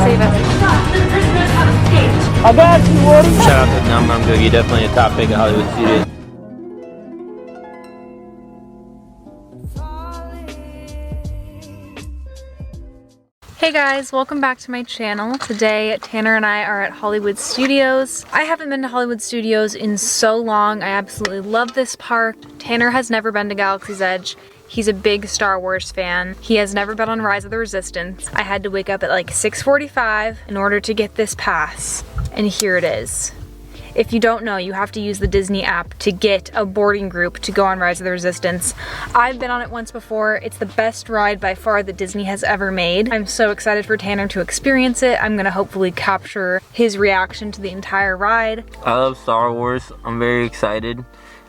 save us. I got you, Woody. Shout out to Num Num Cookie, definitely a top pick at Hollywood Studios. Hey guys, welcome back to my channel. Today, Tanner and I are at Hollywood Studios. I haven't been to Hollywood Studios in so long. I absolutely love this park. Tanner has never been to Galaxy's Edge. He's a big Star Wars fan. He has never been on Rise of the Resistance. I had to wake up at like 6:45 in order to get this pass, and here it is. If you don't know, you have to use the Disney app to get a boarding group to go on Rise of the Resistance. I've been on it once before. It's the best ride by far that Disney has ever made. I'm so excited for Tanner to experience it. I'm gonna hopefully capture his reaction to the entire ride. I love Star Wars. I'm very excited.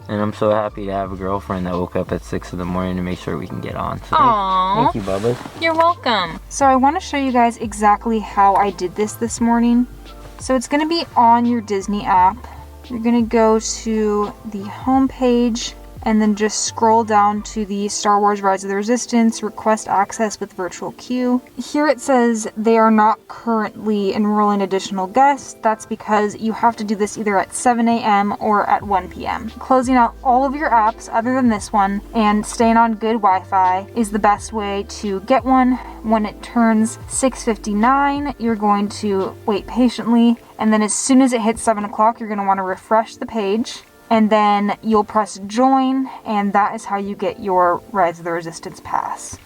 And I'm so happy to have a girlfriend that woke up at 6 in the morning to make sure we can get on. So thank you, Bubba. You're welcome. So I want to show you guys exactly how I did this morning. So it's going to be on your Disney app. You're going to go to the home page and then just scroll down to the Star Wars Rise of the Resistance, request access with virtual queue. Here it says they are not currently enrolling additional guests. That's because you have to do this either at 7 a.m. or at 1 p.m. Closing out all of your apps other than this one and staying on good Wi-Fi is the best way to get one. When it turns 6:59, you're going to wait patiently, and then as soon as it hits 7 o'clock, you're going to want to refresh the page. And then you'll press join, and that is how you get your Rise of the Resistance pass.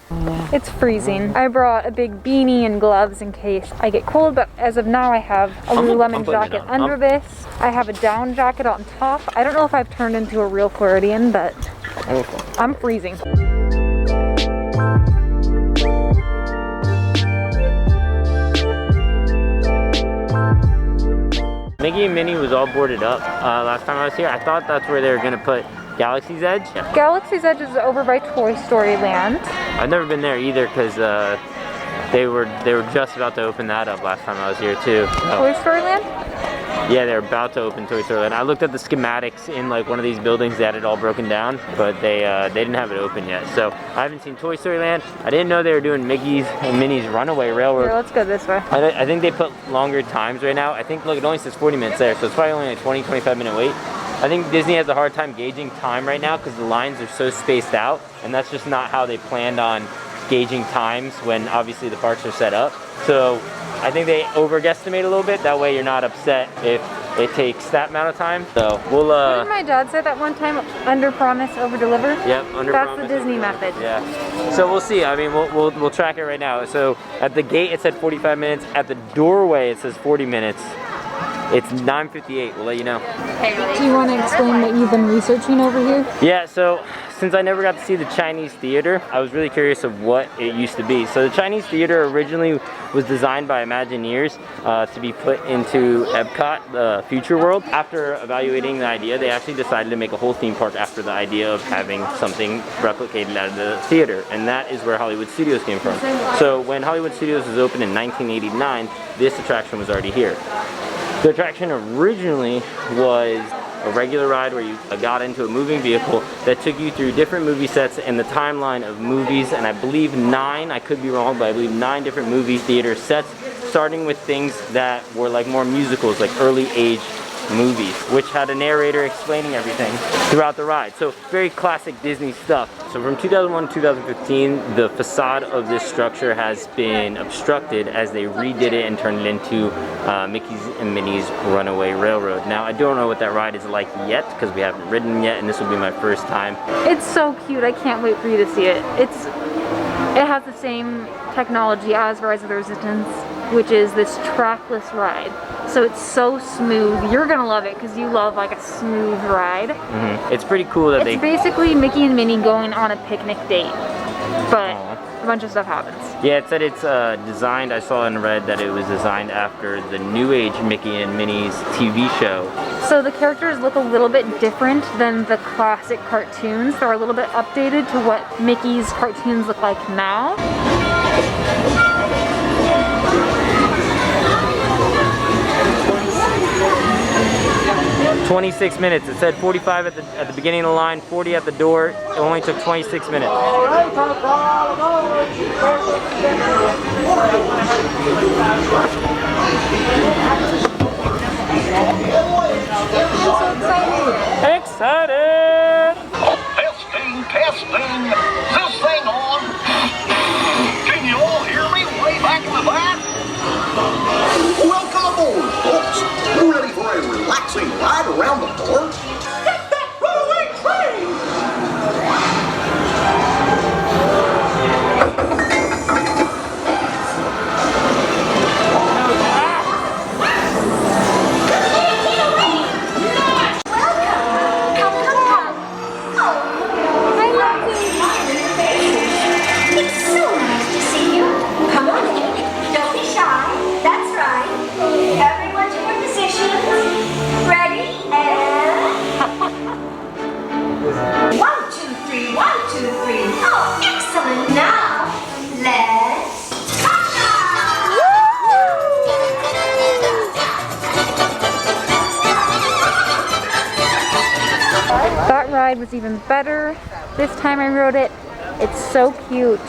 It's freezing. I brought a big beanie and gloves in case I get cold, but as of now I have a Lululemon jacket under this. I have a down jacket on top. I don't know if I've turned into a real Floridian, but I'm freezing. Mickey and Minnie was all boarded up last time I was here. I thought that's where they were gonna put Galaxy's Edge. Galaxy's Edge is over by Toy Story Land. I've never been there either because they were just about to open that up last time I was here too. So. Toy Story Land? Yeah, they're about to open Toy Story Land. I looked at the schematics in like one of these buildings. They had it all broken down, but they didn't have it open yet. So I haven't seen Toy Story Land. I didn't know they were doing Mickey's and Minnie's Runaway Railroad. Here, let's go this way. I think they put longer times right now. I think, look, it only says 40 minutes there, so it's probably only a 20-25 minute wait. I think Disney has a hard time gauging time right now because the lines are so spaced out, and that's just not how they planned on gauging times when obviously the parks are set up. So I think they over-guesstimate a little bit. That way you're not upset if it takes that amount of time. So we'll What did my dad say that one time? Under promise, over deliver? Yep, under That's promise, the Disney method. Yeah. So we'll see. I mean, we'll track it right now. So at the gate it said 45 minutes. At the doorway it says 40 minutes. It's 9:58. We'll let you know. Do you want to explain what you've been researching over here? Yeah, so since I never got to see the Chinese theater, I was really curious of what it used to be. So the Chinese theater originally was designed by Imagineers to be put into Epcot, the future world. After evaluating the idea, they actually decided to make a whole theme park after the idea of having something replicated out of the theater. And that is where Hollywood Studios came from. So when Hollywood Studios was opened in 1989, this attraction was already here. The attraction originally was a regular ride where you got into a moving vehicle that took you through different movie sets and the timeline of movies, and I believe 9, I could be wrong, but I believe 9 different movie theater sets, starting with things that were like more musicals, like early age movies, which had a narrator explaining everything throughout the ride. So very classic Disney stuff. So from 2001 to 2015, the facade of this structure has been obstructed as they redid it and turned it into Mickey's and Minnie's Runaway Railroad. Now I don't know what that ride is like yet because we haven't ridden yet, and this will be my first time. It's so cute. I can't wait for you to see it. It has the same technology as Rise of the Resistance, which is this trackless ride. So it's so smooth. You're gonna love it because you love like a smooth ride. It's pretty cool that it's basically Mickey and Minnie going on a picnic date, but a bunch of stuff happens. Yeah, it said it's designed, I saw in red that it was designed after the New Age Mickey and Minnie's TV show. So the characters look a little bit different than the classic cartoons. They're a little bit updated to what Mickey's cartoons look like now. 26 minutes. It said 45 at the beginning of the line, 40 at the door. It only took 26 minutes. Excited! Testing, testing. Is this thing on? Can you all hear me way back in the back? Welcome aboard, folks. You ready for a relaxing ride around the park? Get that runaway train! That ride was even better. This time I rode it. It's so cute.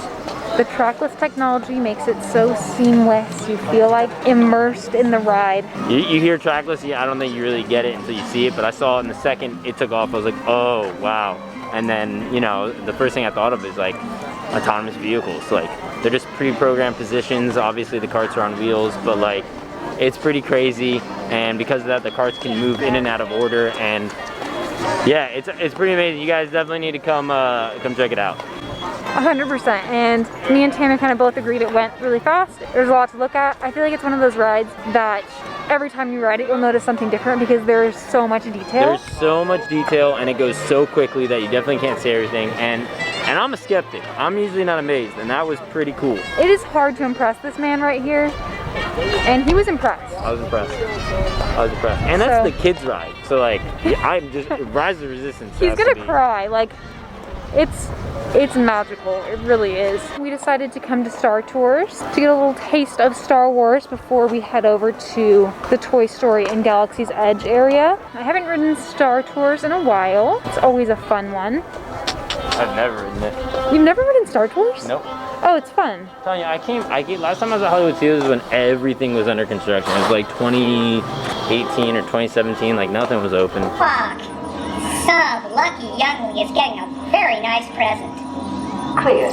The trackless technology makes it so seamless. You feel like immersed in the ride. You hear trackless, yeah, I don't think you really get it until you see it, but I saw it in the second it took off. I was like, oh, wow. And then, you know, the first thing I thought of is like autonomous vehicles. Like, they're just pre-programmed positions. Obviously the carts are on wheels, but like, it's pretty crazy. And because of that, the carts can move in and out of order. And yeah, it's pretty amazing. You guys definitely need to come check it out. 100%. And me and Tanner kind of both agreed it went really fast. There's a lot to look at. I feel like it's one of those rides that every time you ride it, you'll notice something different because there's so much detail. There's so much detail and it goes so quickly that you definitely can't say everything. And I'm a skeptic. I'm usually not amazed, and that was pretty cool. It is hard to impress this man right here, and he was impressed. I was impressed. I was impressed. And that's the kids ride. So like, I'm just, Rise of Resistance. He's gonna cry. Like, it's magical. It really is. We decided to come to Star Tours to get a little taste of Star Wars before we head over to the Toy Story and Galaxy's Edge area. I haven't ridden Star Tours in a while. It's always a fun one. I've never ridden it. You've never ridden Star Tours? Nope. Oh, it's fun. I'm telling you, I came, last time I was at Hollywood Studios was when everything was under construction. It was like 2018 or 2017, like nothing was open. Fuck. Some lucky youngling is getting a very nice present. Clear.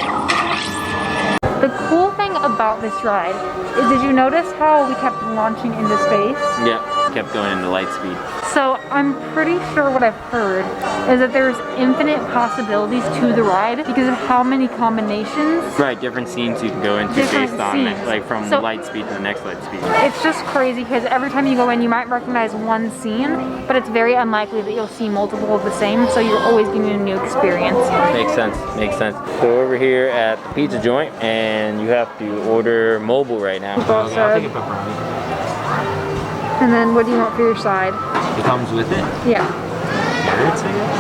The cool thing about this ride is, did you notice how we kept launching into space? Yeah, kept going into light speed. So I'm pretty sure what I've heard is that there's infinite possibilities to the ride because of how many combinations. Right, different scenes you can go into based on it, like from light speed to the next light speed. It's just crazy because every time you go in, you might recognize one scene, but it's very unlikely that you'll see multiple of the same, so you're always getting a new experience. Makes sense, makes sense. So over here at the pizza joint, and you have to order mobile right now. I'll take a pepperoni. And then what do you want for your side? It comes with it? Yeah. Carrots, I guess?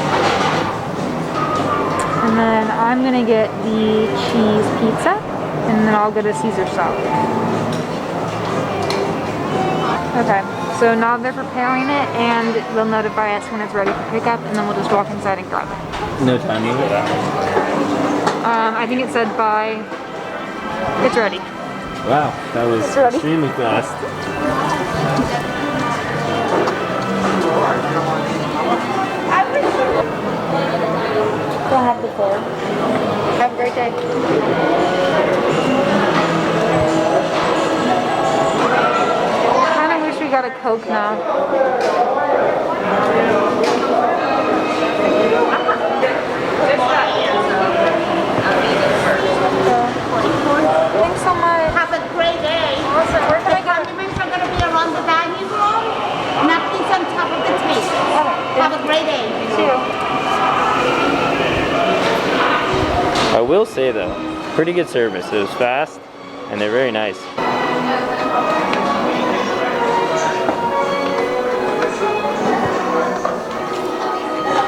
And then I'm gonna get the cheese pizza, and then I'll get a Caesar salad. Okay, so now they're preparing it, and they'll notify us when it's ready for pickup, and then we'll just walk inside and grab it. No time limit? I think it said by, it's ready. Wow, that was extremely fast. Go ahead before. Have a great day. I kind of wish we got a Coke now. Thanks so much. Have a great day. Awesome. Where can I go? Condiments are going to be around the dining room. Napkins on top of the table. Have a great day. You too. I will say though, pretty good service. It was fast, and they're very nice.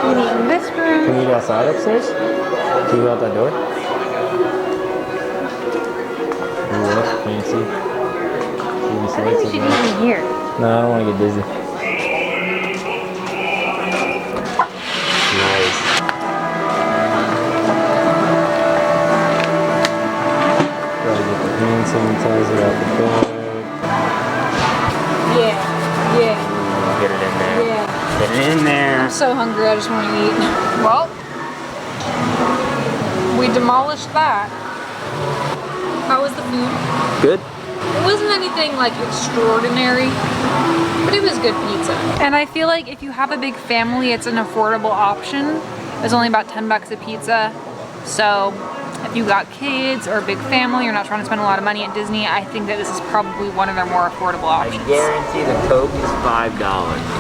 We need in this room. Can we eat outside upstairs? Can we go out that door? Ooh, that's fancy. I think we should eat in here. No, I don't want to get dizzy. sanitize it out the bag. Yeah. Get it in there. Yeah. Get it in there. I'm so hungry, I just want to eat. Well, we demolished that. How was the food? Good. It wasn't anything like extraordinary, but it was good pizza. And I feel like if you have a big family, it's an affordable option. It's only about 10 bucks a pizza. So if you got kids or a big family, you're not trying to spend a lot of money at Disney, I think that this is probably one of their more affordable options. I guarantee the Coke is $5.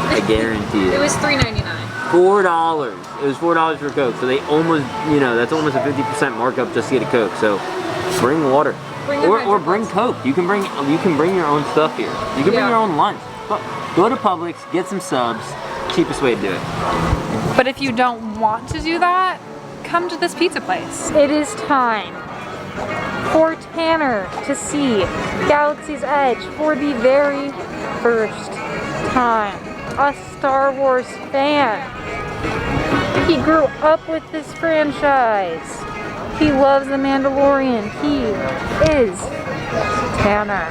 I guarantee it. It was $3.99. $4. It was $4 for Coke. So they almost, you know, that's almost a 50% markup just to get a Coke. So bring water. Or bring Coke. You can bring your own stuff here. You can bring your own lunch. Go to Publix, get some subs. Cheapest way to do it. But if you don't want to do that, come to this pizza place. It is time for Tanner to see Galaxy's Edge for the very first time. A Star Wars fan. He grew up with this franchise. He loves The Mandalorian. He is Tanner.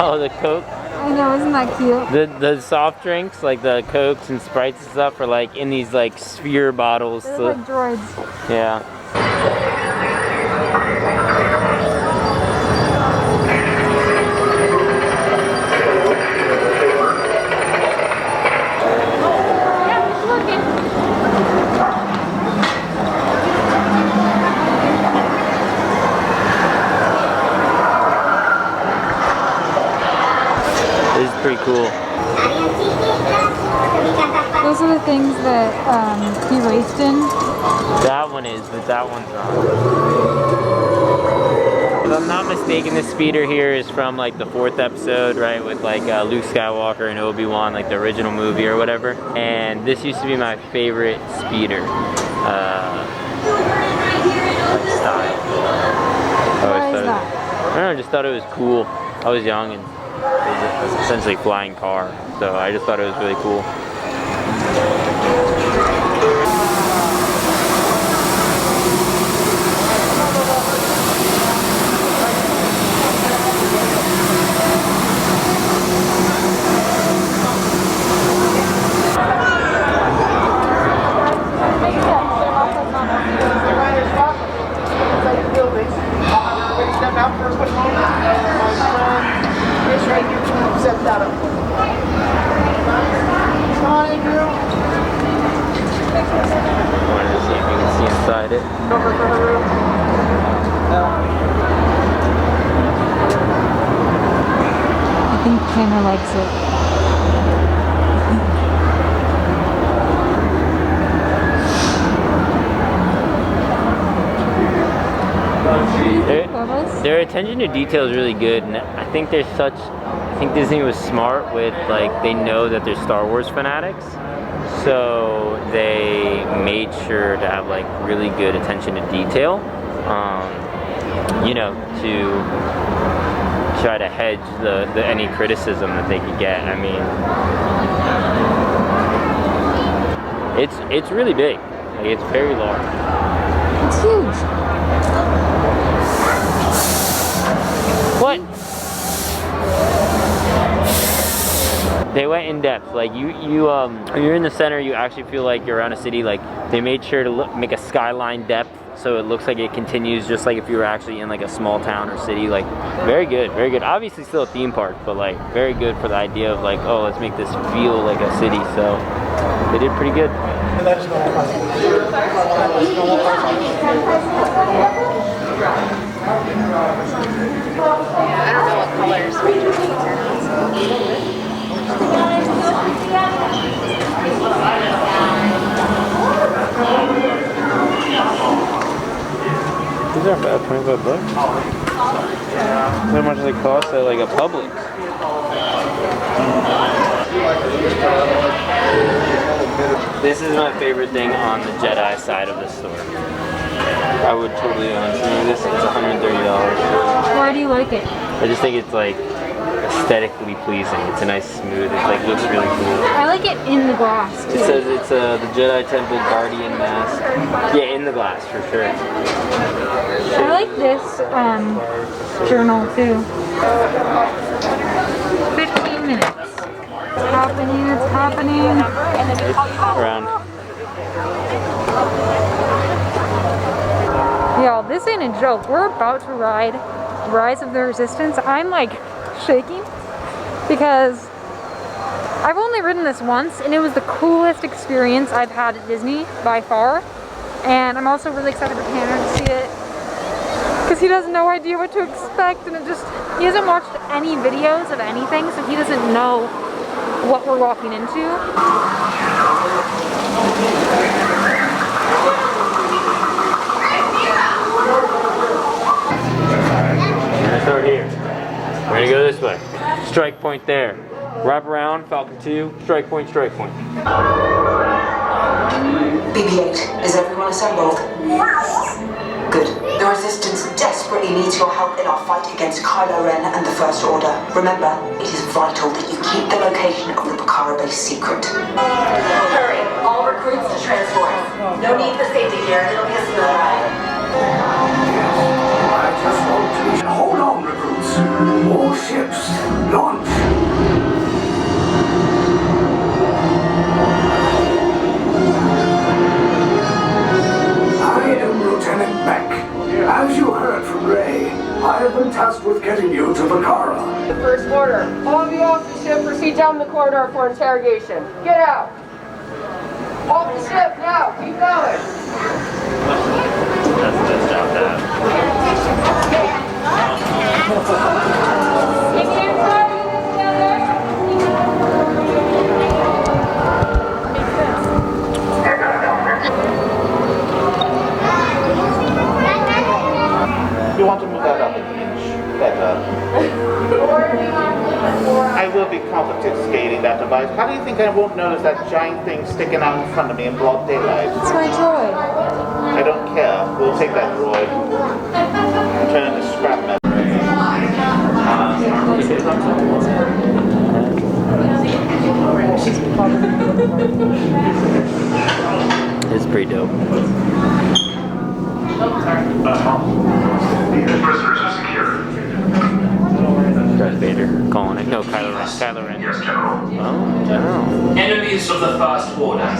Oh, the Coke. I know, isn't that cute? The soft drinks, like the Cokes and Sprites and stuff, are like in these like sphere bottles. They're like droids. Yeah. This is pretty cool. Those are the things that he raced in. That one is, but that one's not. If I'm not mistaken, this speeder here is from like the 4th episode, right? With like Luke Skywalker and Obi-Wan, like the original movie or whatever. And this used to be my favorite speeder. Like style. Why is that? I don't know, I just thought it was cool. I was young and it was essentially a flying car. So I just thought it was really cool. I think Tanner likes it. Their attention to detail is really good, and I think I think Disney was smart with, like, they know that they're Star Wars fanatics, so they made sure to have like really good attention to detail, you know, to try to hedge the any criticism that they could get. I mean, it's really big. Like, it's very large. It's huge. What? They went in depth. Like when you're in the center, you actually feel like you're around a city. Like they made sure to make a skyline depth, so it looks like it continues just like if you were actually in like a small town or city. Like very good, very good. Obviously still a theme park, but like very good for the idea of like, oh, let's make this feel like a city. So they did pretty good. I don't know what colors Stranger Things are on. These aren't bad, 25 bucks. How much do they cost at like a Publix? This is my favorite thing on the Jedi side of the store. I would totally own some of this. It's $130. Why do you like it? I just think it's like aesthetically pleasing. It's a nice smooth, it like looks really cool. I like it in the glass too. It says it's the Jedi Temple Guardian mask. Yeah, in the glass for sure. I like this journal too. 15 minutes. It's happening, it's happening. Around. Y'all, this ain't a joke. We're about to ride Rise of the Resistance. I'm like shaking because I've only ridden this once and it was the coolest experience I've had at Disney by far. And I'm also really excited for Tanner to see it because he has no idea what to expect, and he hasn't watched any videos of anything, so he doesn't know what we're walking into. Start here. We're gonna go this way. Strike point there. Wrap around, Falcon 2, strike point, strike point. BB-8, is everyone assembled? Good. The Resistance desperately needs your help in our fight against Kylo Ren and the First Order. Remember, it is vital that you keep the location of the Bakara base secret. Hurry, all recruits to transport. No need for safety gear, it'll be a smooth ride. Hold on, recruits. More ships. Launch. I am Lieutenant Beck. As you heard from Rey, I have been tasked with getting you to Bakara. The First Order. All of you off the ship, proceed down the corridor for interrogation. Get out. Off the ship now. Keep going. That's the best job to have. You want to move that up an inch better. I will be confiscating that device. How do you think I won't notice that giant thing sticking out in front of me in broad daylight? It's my droid. I don't care. We'll take that droid and turn it into scrap metal. It's pretty dope. Prisoners are secure. Darth Vader calling it. No, Kylo Ren. Kylo Ren. Yes, General. Oh, General. Enemies of the First Order,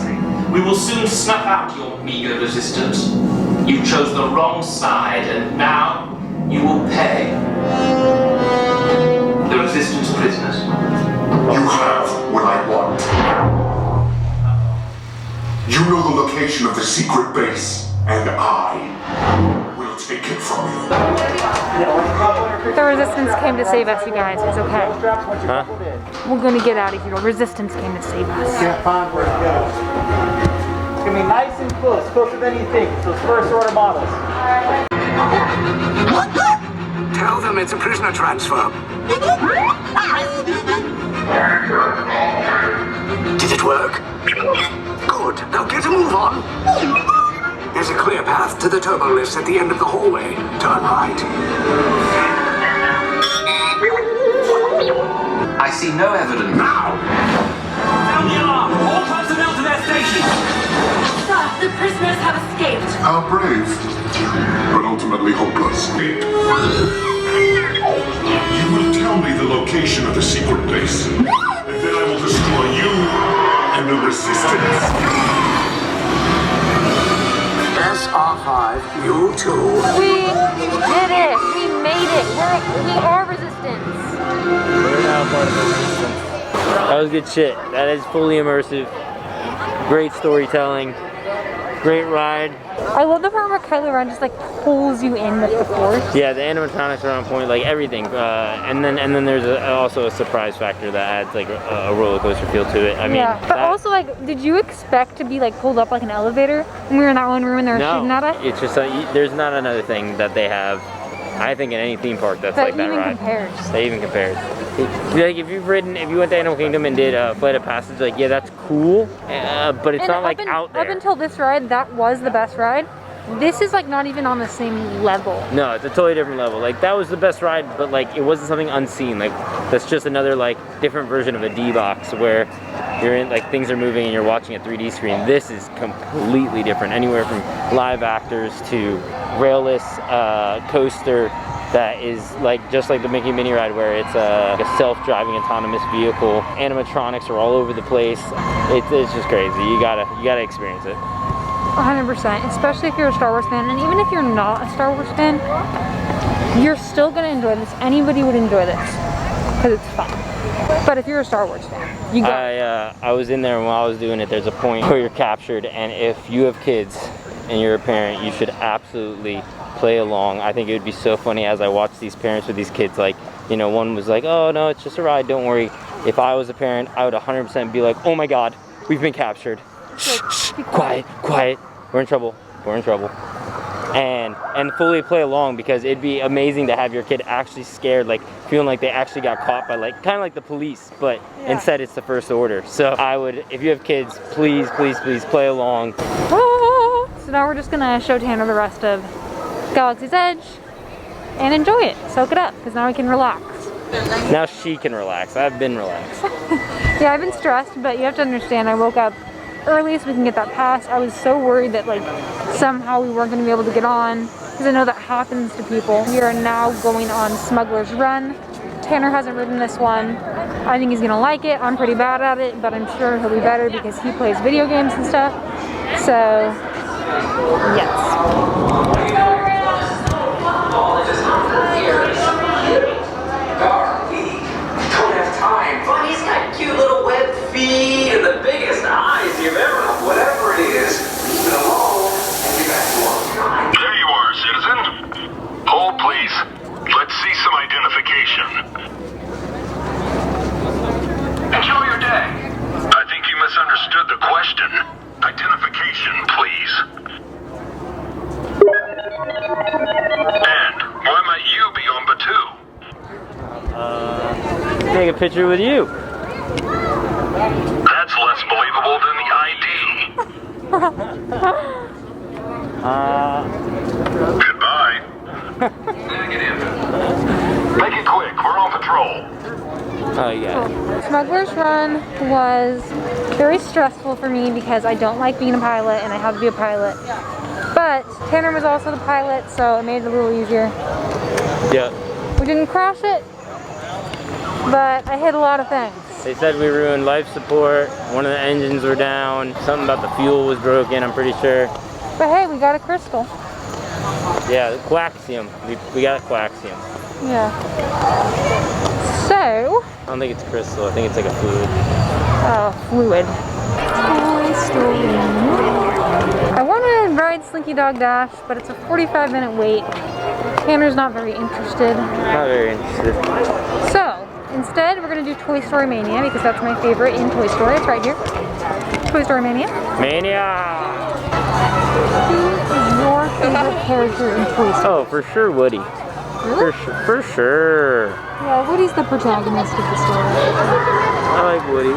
we will soon snuff out your meager resistance. You chose the wrong side, and now you will pay. The Resistance prisoners. You have what I want. You know the location of the secret base, and I will take it from you. The Resistance came to save us, you guys. It's okay. Huh? We're gonna get out of here. Resistance came to save us. Can't find where it goes. It's gonna be nice and close, closer than you think. It's those First Order models. Tell them it's a prisoner transfer. Did it work? Good. Now get a move on. There's a clear path to the turbo lifts at the end of the hallway. Turn right. I see no evidence. Now! Sound the alarm! All personnel to their stations! Sir, the prisoners have escaped. How brave, but ultimately hopeless. You will tell me the location of the secret base, and then I will destroy you and the Resistance. SR5, you too. We did it! We made it! We are Resistance! We're now part of the Resistance. That was good shit. That is fully immersive. Great storytelling. Great ride. I love the part where Kylo Ren just like pulls you in with the Force. Yeah, the animatronics are on point, like everything. And then there's also a surprise factor that adds like a roller coaster feel to it. I mean, yeah, but also like, did you expect to be like pulled up like an elevator when we were in that one room and they were shooting at us? It's just there's not another thing that they have. I think in any theme park that's like that ride. That even compares. Like if you went to Animal Kingdom and did Flight of Passage, like yeah, that's cool, but it's not like out there. Up until this ride, that was the best ride. this is like not even on the same level. No, it's a totally different level. Like that was the best ride, but like it wasn't something unseen. Like that's just another like different version of a D-box where you're in, like things are moving and you're watching a 3D screen. This is completely different. Anywhere from live actors to railless coaster that is like just like the Mickey Mini ride where it's like a self-driving autonomous vehicle. Animatronics are all over the place. It's just crazy. You gotta experience it. 100%, especially if you're a Star Wars fan, and even if you're not a Star Wars fan, you're still gonna enjoy this. Anybody would enjoy this because it's fun. But if you're a Star Wars fan, you got I was in there and while I was doing it, there's a point where you're captured, and if you have kids and you're a parent, you should absolutely play along. I think it would be so funny as I watch these parents with these kids, like, you know, one was like, oh no, it's just a ride, don't worry. If I was a parent, I would 100% be like, oh my god, we've been captured. Shh, quiet, quiet. We're in trouble. We're in trouble. And fully play along, because it'd be amazing to have your kid actually scared, like feeling like they actually got caught by like kind of like the police, but instead it's the First Order. So I would, if you have kids, please, please, please play along. Oh, so now we're just gonna show Tanner the rest of Galaxy's Edge and enjoy it, soak it up, because now we can relax. Now she can relax. I've been relaxed. Yeah, I've been stressed, but you have to understand, I woke up early so we can get that pass. I was so worried that like somehow we weren't going to be able to get on, because I know that happens to people. We are now going on Smuggler's Run. Tanner hasn't ridden this one. I think he's going to like it. I'm pretty bad at it, but I'm sure he'll be better because he plays video games and stuff. So, yes. But he's got cute little web feet and the biggest eyes you've ever, whatever it is. Hello, and you back to work. There you are, citizen. Hold, please. Let's see some identification. Enjoy your day. I think you misunderstood the question. Identification, please. And why might you be on Batu? Take a picture with you. That's less believable than the ID. Goodbye. Make it quick, we're on patrol. Oh yeah. Smuggler's Run was very stressful for me because I don't like being a pilot and I have to be a pilot. But Tanner was also the pilot, so it made it a little easier. Yeah. We didn't crash it, but I hit a lot of things. They said we ruined life support, one of the engines were down, something about the fuel was broken, I'm pretty sure. But hey, we got a crystal. Yeah, the coaxium. We got a coaxium. Yeah. So... I don't think it's crystal, I think it's like a fluid. Oh, fluid. Toy Story. I want to ride Slinky Dog Dash, but it's a 45-minute wait. Tanner's not very interested. Not very interested. So, instead, we're going to do Toy Story Mania, because that's my favorite in Toy Story. It's right here. Toy Story Mania. Mania! Who is your favorite character in Toy Story? Oh, for sure Woody. Really? For sure. Yeah, Woody's the protagonist of the story. I like Woody.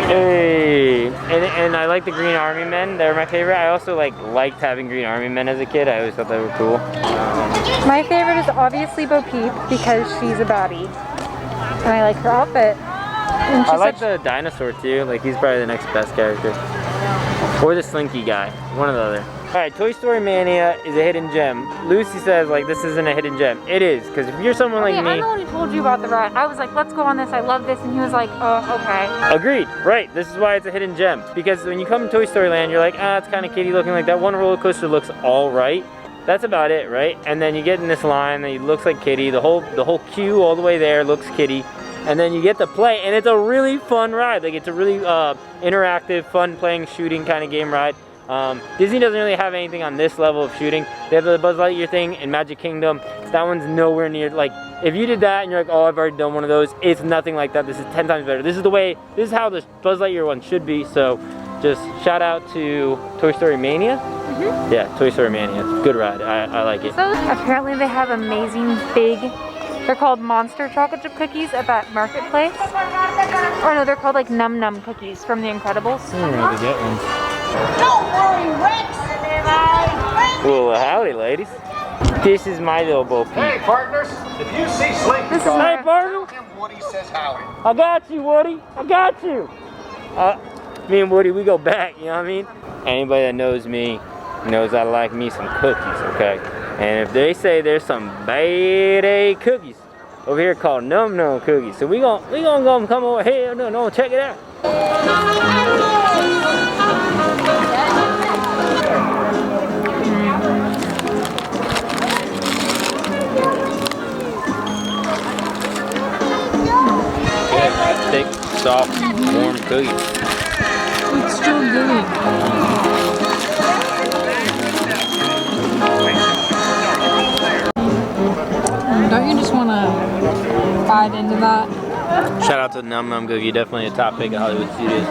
Hey, and I like the Green Army Men. They're my favorite. I also liked having Green Army Men as a kid. I always thought they were cool. My favorite is obviously Bo Peep because she's a baddie, and I like her outfit. And I like the dinosaur too. Like he's probably the next best character, or the Slinky guy. One or the other. All right, Toy Story Mania is a hidden gem. Lucy says like this isn't a hidden gem. It is, because if you're someone like me. I'm the one who told you about the ride. I was like, let's go on this. I love this, and he was like, oh, okay. Agreed. Right. This is why it's a hidden gem. Because when you come to Toy Story Land, you're like, ah, it's kind of kiddie looking. Like that one roller coaster looks all right. That's about it, right? And then you get in this line that looks like kiddie. The whole queue all the way there looks kiddie. And then you get to play, and it's a really fun ride. Like it's a really interactive, fun playing, shooting kind of game ride. Disney doesn't really have anything on this level of shooting. They have the Buzz Lightyear thing in Magic Kingdom. That one's nowhere near, like, if you did that and you're like, oh, I've already done one of those, it's nothing like that. This is 10 times better. This is how the Buzz Lightyear one should be. So just shout out to Toy Story Mania. Mm-hmm. Yeah, Toy Story Mania. It's a good ride. I like it. So apparently they have amazing big, they're called Monster Chocolate Chip Cookies at that marketplace. Or no, they're called like Num Num Cookies from The Incredibles. I don't know to get one. Don't worry, Rex. Well, howdy, ladies. This is my little Bo Peep. Hey, partners, if you see Slinky Hey, partner. tell him Woody says howdy. I got you, Woody. I got you. Me and Woody, we go back, you know what I mean? Anybody that knows me knows I like me some cookies, okay? And if they say there's some bad cookies over here called Num Num cookies, so we gonna go come over here, no, check it out. Yeah, thick, soft, warm cookie. It's still good. Don't you just want to bite into that? Shout out to Num Num Cookie, definitely a top pick at Hollywood Studios.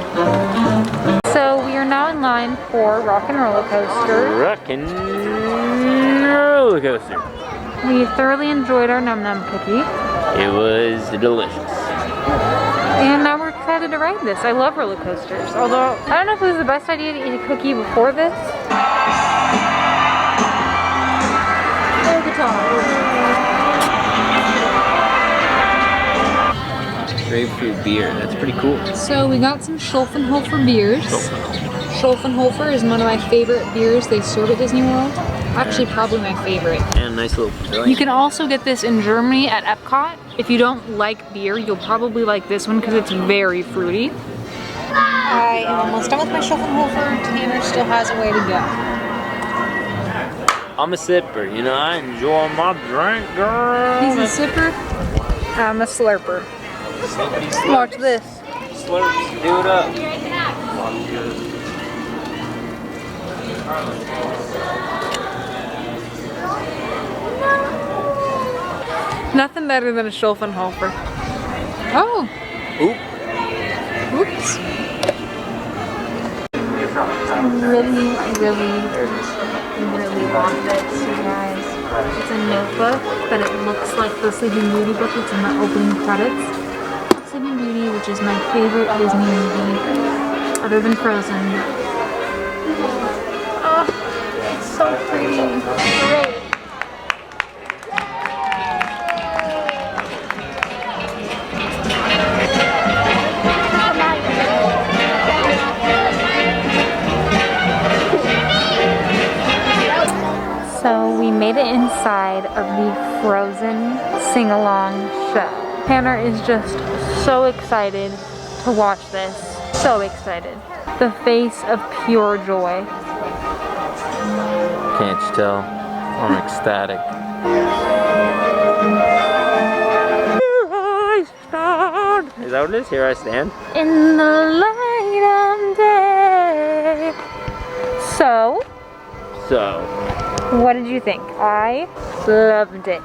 So we are now in line for Rock and Roller Coaster. Rock and Roller Coaster. We thoroughly enjoyed our Num Num cookie. It was delicious. And now we're excited to ride this. I love roller coasters. Although, I don't know if it was the best idea to eat a cookie before this. Air guitar. Grapefruit beer, that's pretty cool. So we got some Schulfenhofer beers. Schulfenhofer is one of my favorite beers they serve at Disney World. Actually, probably my favorite. And a nice little pavilion. You can also get this in Germany at Epcot. If you don't like beer, you'll probably like this one because it's very fruity. I am almost done with my Schulfenhofer. Tanner still has a way to go. I'm a sipper, you know, I enjoy my drink, girl. He's a sipper. I'm a slurper. Watch this. Slurps, do it up. Nothing better than a Schulfenhofer. Oh. Oop. Oops. Really want this, you guys. It's a notebook, but it looks like the Sleeping Beauty book that's in the opening credits. Sleeping Beauty, which is my favorite Disney movie, other than Frozen. Oh, it's so pretty. Great. So we made it inside of the Frozen sing-along show. Tanner is just so excited to watch this. So excited. The face of pure joy. Can't you tell? I'm ecstatic. Here I stand. Is that what it is? Here I stand? In the light of day. So, what did you think? I loved it.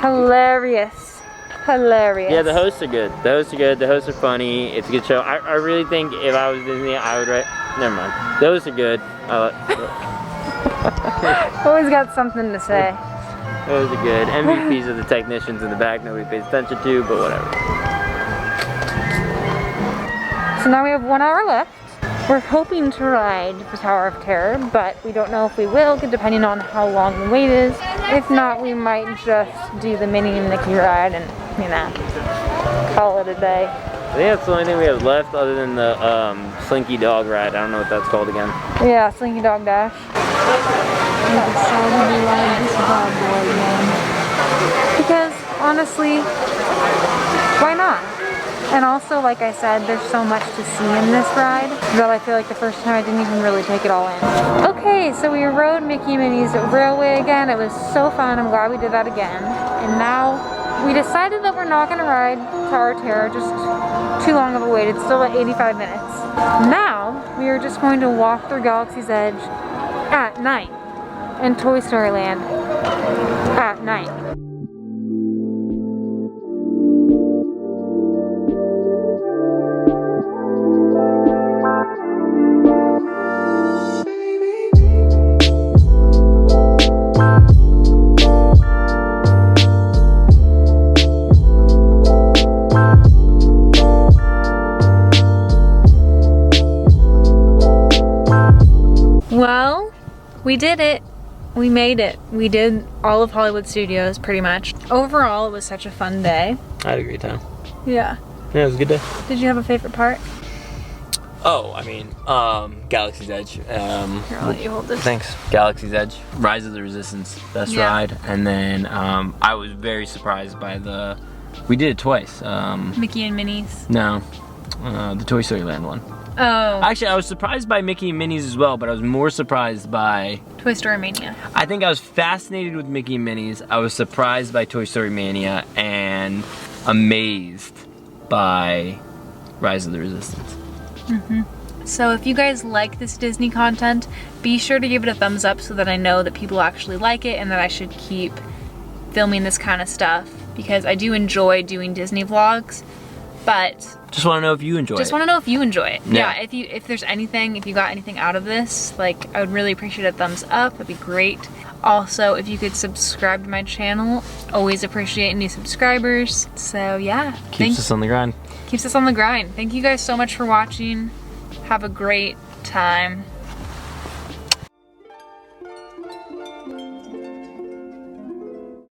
Hilarious. Hilarious. Yeah, the hosts are good. The hosts are good. The hosts are funny. It's a good show. I really think if I was Disney, I would write. Never mind. Those are good. Always got something to say. Those are good. MVPs are the technicians in the back nobody pays attention to, but whatever. So now we have 1 hour left. We're hoping to ride the Tower of Terror, but we don't know if we will, depending on how long the wait is. If not, we might just do the Minnie and Mickey ride and, you know, call it a day. I think that's the only thing we have left other than the Slinky Dog ride. I don't know what that's called again. Yeah, Slinky Dog Dash. Because, honestly, why not? And also, like I said, there's so much to see in this ride that I feel like the first time I didn't even really take it all in. Okay, so we rode Mickey and Minnie's Railway again. It was so fun. I'm glad we did that again. And now we decided that we're not going to ride Tower of Terror, just too long of a wait. It's still at 85 minutes. Now we are just going to walk through Galaxy's Edge at night in Toy Story Land at night. we did it. We made it. We did all of Hollywood Studios pretty much. Overall, it was such a fun day. I had a great time. Yeah. Yeah, it was a good day. Did you have a favorite part? Oh, I mean, Galaxy's Edge. Here, I'll let you hold this. Thanks. Galaxy's Edge, Rise of the Resistance, best ride. And then I was very surprised by we did it twice. Mickey and Minnie's? No, the Toy Story Land one. Oh. Actually, I was surprised by Mickey and Minnie's as well, but I was more surprised by Toy Story Mania. I think I was fascinated with Mickey and Minnie's. I was surprised by Toy Story Mania and amazed by Rise of the Resistance. So if you guys like this Disney content, be sure to give it a thumbs up so that I know that people actually like it and that I should keep filming this kind of stuff, because I do enjoy doing Disney vlogs, but just want to know if you enjoy it. Just want to know if you enjoy it. Yeah. If there's anything, if you got anything out of this, like, I would really appreciate a thumbs up. That'd be great. Also, if you could subscribe to my channel, always appreciate new subscribers. So yeah. Keeps us on the grind. Keeps us on the grind. Thank you guys so much for watching. Have a great time.